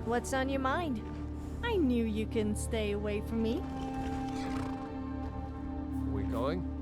What's on your mind? I knew you couldn't stay away from me. We going?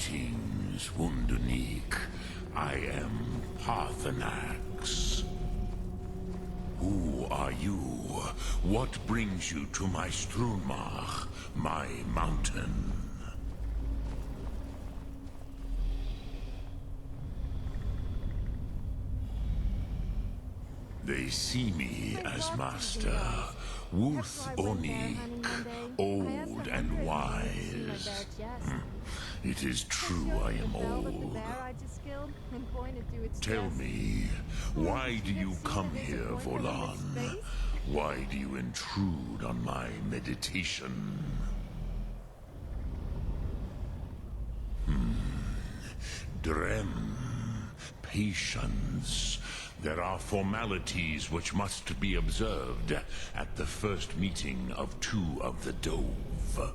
Greetings, Wunderneek. I am Parthenax. Who are you? What brings you to my Strunmach, my mountain? They see me as master, Wuth Onik, old and wise. It is true I am old. Tell me, why do you come here, Volan? Why do you intrude on my meditation? Drem, patience. There are formalities which must be observed at the first meeting of two of the Dove.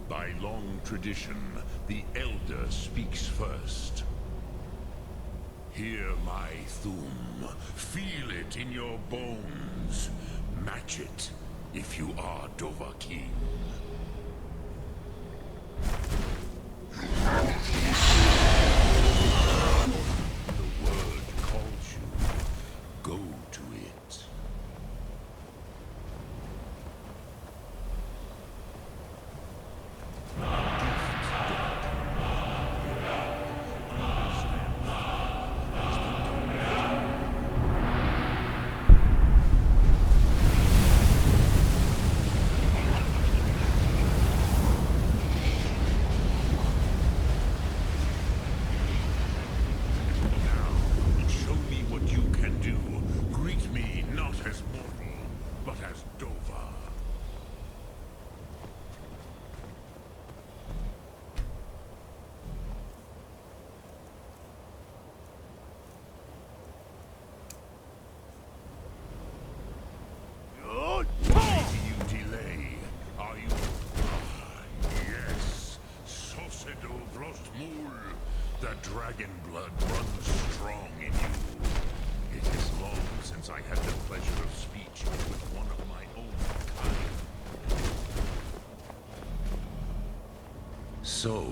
By long tradition, the Elder speaks first. Hear my Thum. Feel it in your bones. Match it if you are Dovahkiin. The word calls you. Go to it. The dragon blood runs strong in you. It is long since I had the pleasure of speech with one of my own kind. So,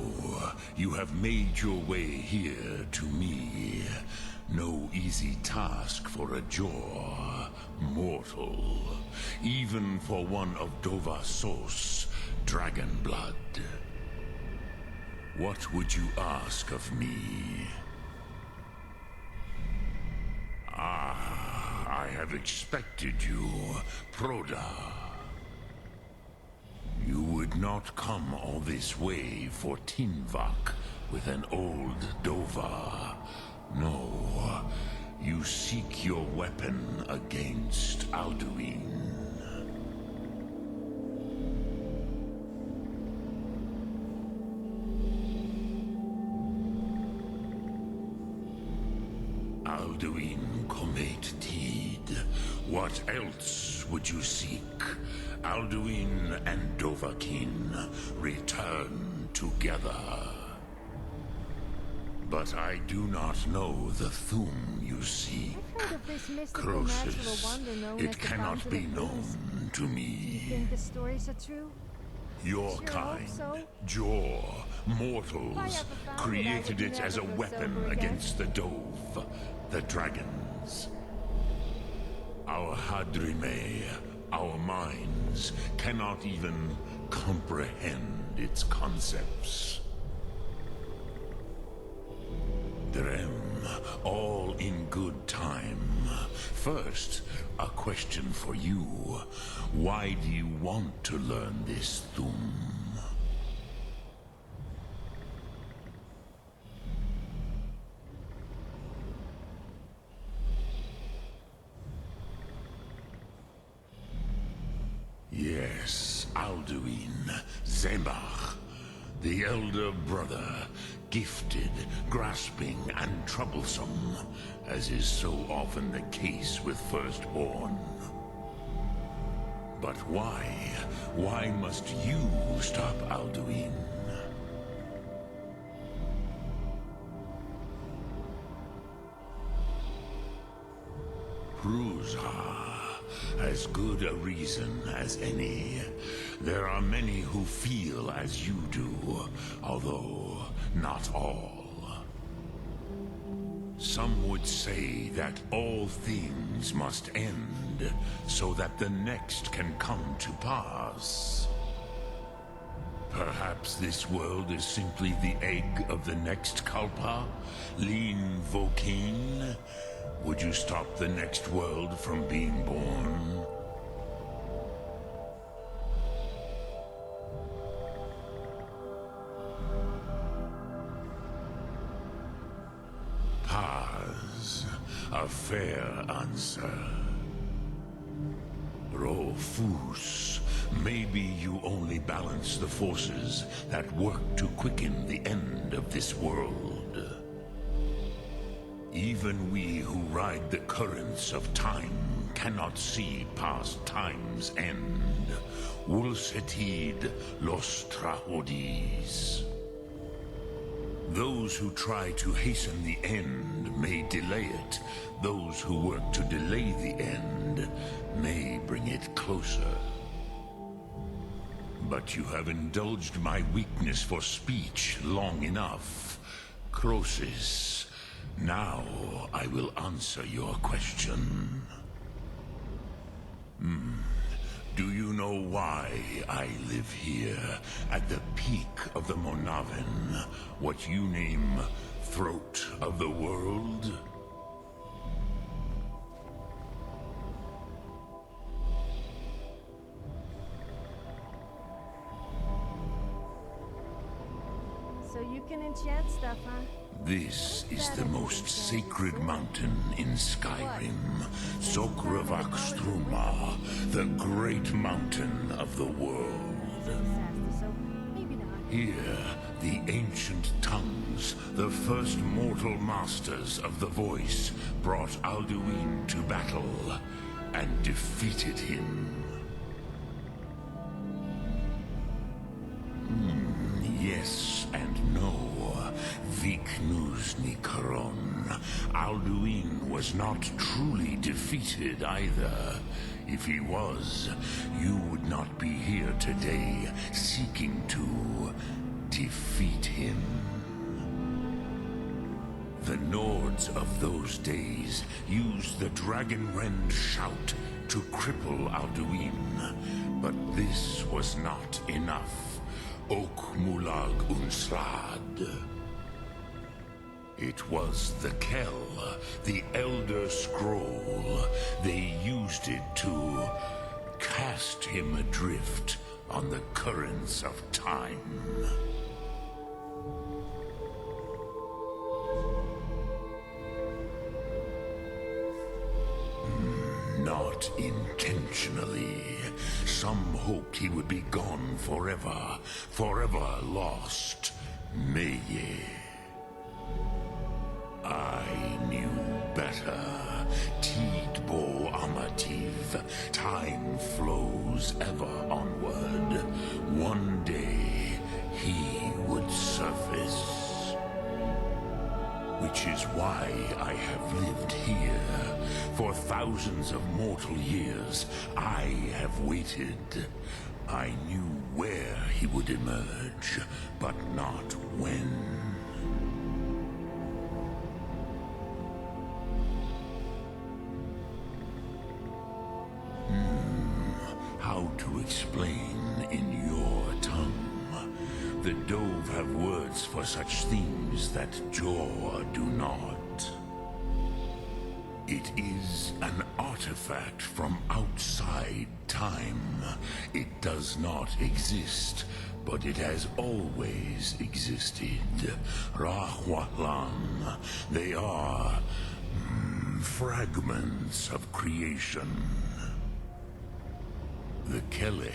you have made your way here to me. No easy task for a jaw, mortal. Even for one of Dovahsos, dragon blood. What would you ask of me? I have expected you, Proda. You would not come all this way for Tinvak with an old Dova. No, you seek your weapon against Alduin. Alduin Comet Teed. What else would you seek? Alduin and Dovahkiin return together. But I do not know the Thum you seek. Croesus, it cannot be known to me. You think the stories are true? Your kind, Jaw, mortals, created it as a weapon against the Dove, the dragons. Our Hadrime, our minds, cannot even comprehend its concepts. Drem, all in good time. First, a question for you. Why do you want to learn this Thum? Yes, Alduin, Zemach, the elder brother, gifted, grasping, and troublesome, as is so often the case with firstborn. But why? Why must you stop Alduin? Pruzha, as good a reason as any. There are many who feel as you do, although not all. Some would say that all things must end so that the next can come to pass. Perhaps this world is simply the egg of the next Kalpa, Lean Vokane. Would you stop the next world from being born? Paz, a fair answer. Rofus, maybe you only balance the forces that work to quicken the end of this world. Even we who ride the currents of time cannot see past time's end. Wulsetid los trahodis. Those who try to hasten the end may delay it. Those who work to delay the end may bring it closer. But you have indulged my weakness for speech long enough. Croesus, now I will answer your question. Do you know why I live here, at the peak of the Monavin, what you name throat of the world? So you can enchant stuff, huh? This is the most sacred mountain in Skyrim, Sokravakstruma, the great mountain of the world. So maybe not. Here, the ancient tongues, the first mortal masters of the voice, brought Alduin to battle and defeated him. Yes and no. Viknusni Karon. Alduin was not truly defeated either. If he was, you would not be here today seeking to defeat him. The Nords of those days used the Dragonrend shout to cripple Alduin, but this was not enough. Ok Mulag Unslad. It was the Kell, the Elder Scroll. They used it to cast him adrift on the currents of time. Not intentionally. Some hoped he would be gone forever, forever lost. Meye. I knew better. Tidbo Amativ. Time flows ever onward. One day, he would surface. Which is why I have lived here. For thousands of mortal years, I have waited. I knew where he would emerge, but not when. How to explain in your tongue? The Dove have words for such things that Jor do not. It is an artifact from outside time. It does not exist, but it has always existed. Rahwalan. They are fragments of creation. The Kele,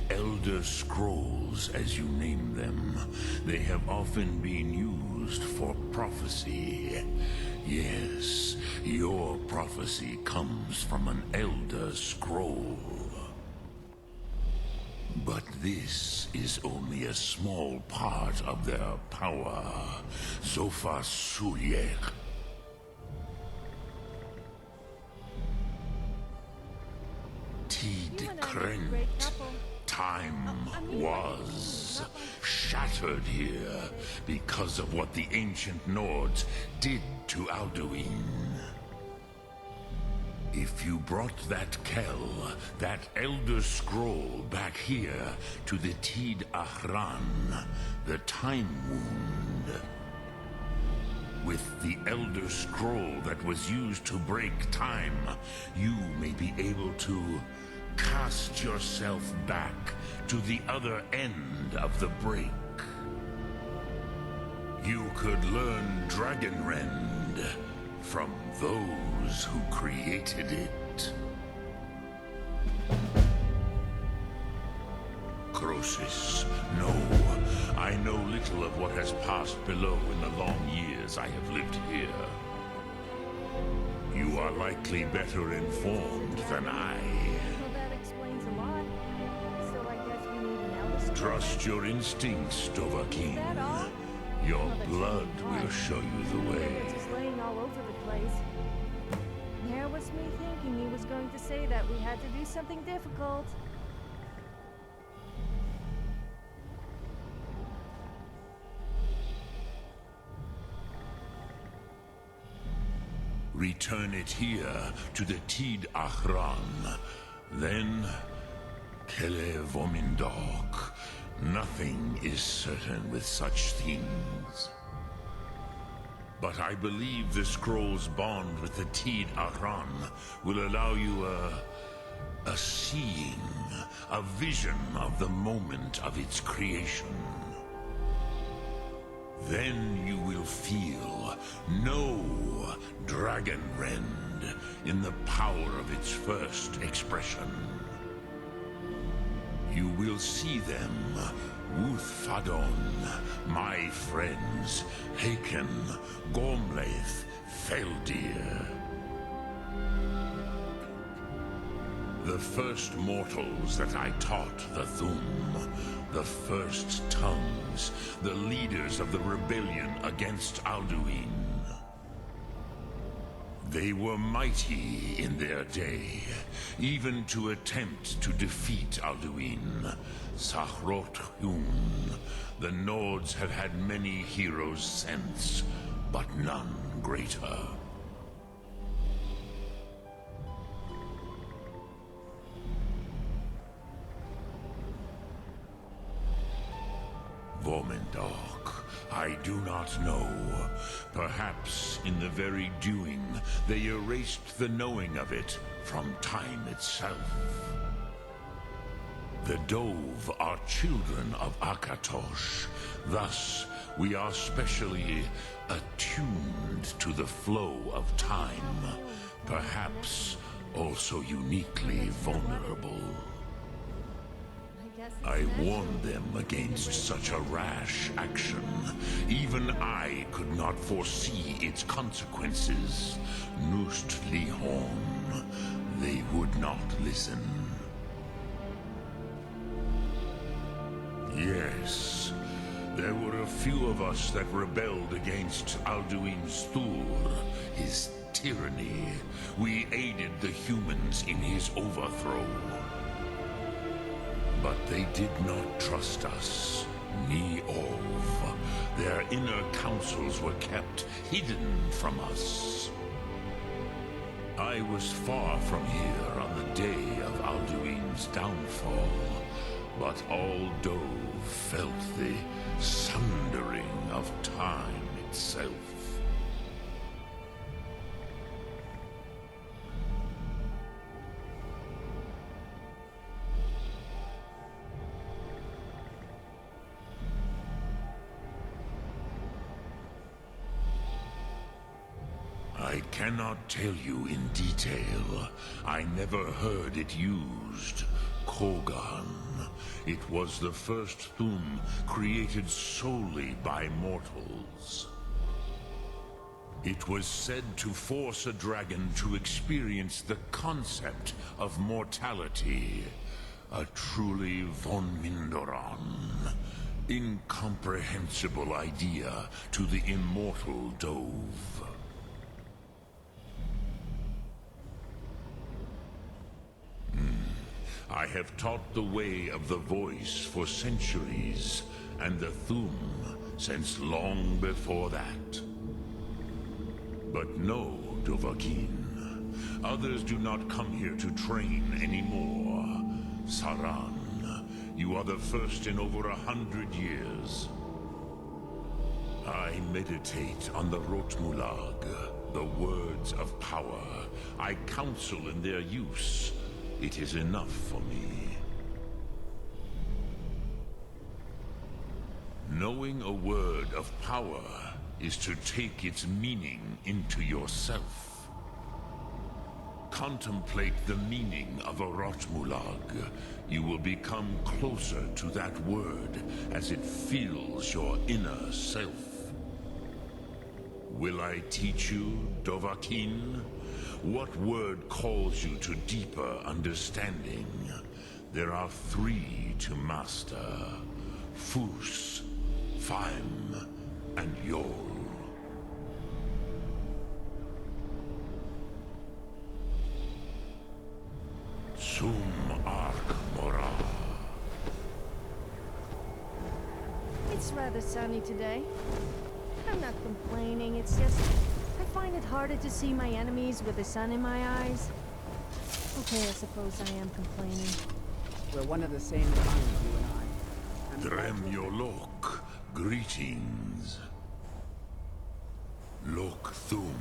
Elder Scrolls as you name them, they have often been used for prophecy. Yes, your prophecy comes from an Elder Scroll. But this is only a small part of their power. Zofa Sulyek. Tid Krent. Time was shattered here because of what the ancient Nords did to Alduin. If you brought that Kell, that Elder Scroll, back here to the Tid Ahran, the Time Wound, with the Elder Scroll that was used to break time, you may be able to cast yourself back to the other end of the break. You could learn Dragonrend from those who created it. Croesus, no. I know little of what has passed below in the long years I have lived here. You are likely better informed than I. Well, that explains a lot. So I guess we need an Elder Trust your instincts, Dovahkiin. that all? Your Well, that's blood really will fun. show you the way. It's just laying all over the place. There was me thinking he was going to say that we had to do something difficult. Return it here to the Tid Ahran. Then, Kele Vomindok. Nothing is certain with such things. But I believe the scroll's bond with the Tid Ahran will allow you a seeing, a vision of the moment of its creation. Then you will feel, know Dragonrend in the power of its first expression. You will see them, Wuthfadon, my friends, Haken, Gormlaith, Feldir. The first mortals that I taught the Thum, the first tongues, the leaders of the rebellion against Alduin. They were mighty in their day, even to attempt to defeat Alduin. Sahrot Hun, the Nords have had many heroes since, but none greater. Vomindok, I do not know. Perhaps in the very doing, they erased the knowing of it from time itself. The Dove are children of Akatosh. Thus, we are specially attuned to the flow of time. Perhaps also uniquely vulnerable. I warned them against such a rash action. Even I could not foresee its consequences. Nust Lihorn, they would not listen. Yes, there were a few of us that rebelled against Alduin's Thur, his tyranny. We aided the humans in his overthrow. But they did not trust us, ni Ov. Their inner counsels were kept hidden from us. I was far from here on the day of Alduin's downfall, but all Dove felt the sundering of time itself. I cannot tell you in detail. I never heard it used. Kogan. It was the first Thum created solely by mortals. It was said to force a dragon to experience the concept of mortality. A truly von Mindoran. Incomprehensible idea to the immortal Dove. I have taught the way of the voice for centuries, and the Thum since long before that. But no, Dovahkiin, others do not come here to train anymore. Saran, you are the first in over 100 years. I meditate on the Rotmulag, the words of power. I counsel in their use. It is enough for me. Knowing a word of power is to take its meaning into yourself. Contemplate the meaning of a Rotmulag. You will become closer to that word as it fills your inner self. Will I teach you, Dovahkiin? What word calls you to deeper understanding? There are 3 to master: Fus, Faim, and Yol. Sum Ark Mora. It's rather sunny today. I'm not complaining, it's just I find it harder to see my enemies with the sun in my eyes. Okay, I suppose I am complaining. We're one of the same kind, you and I. I'm glad Drem to- Yolok, greetings. Lok Thum.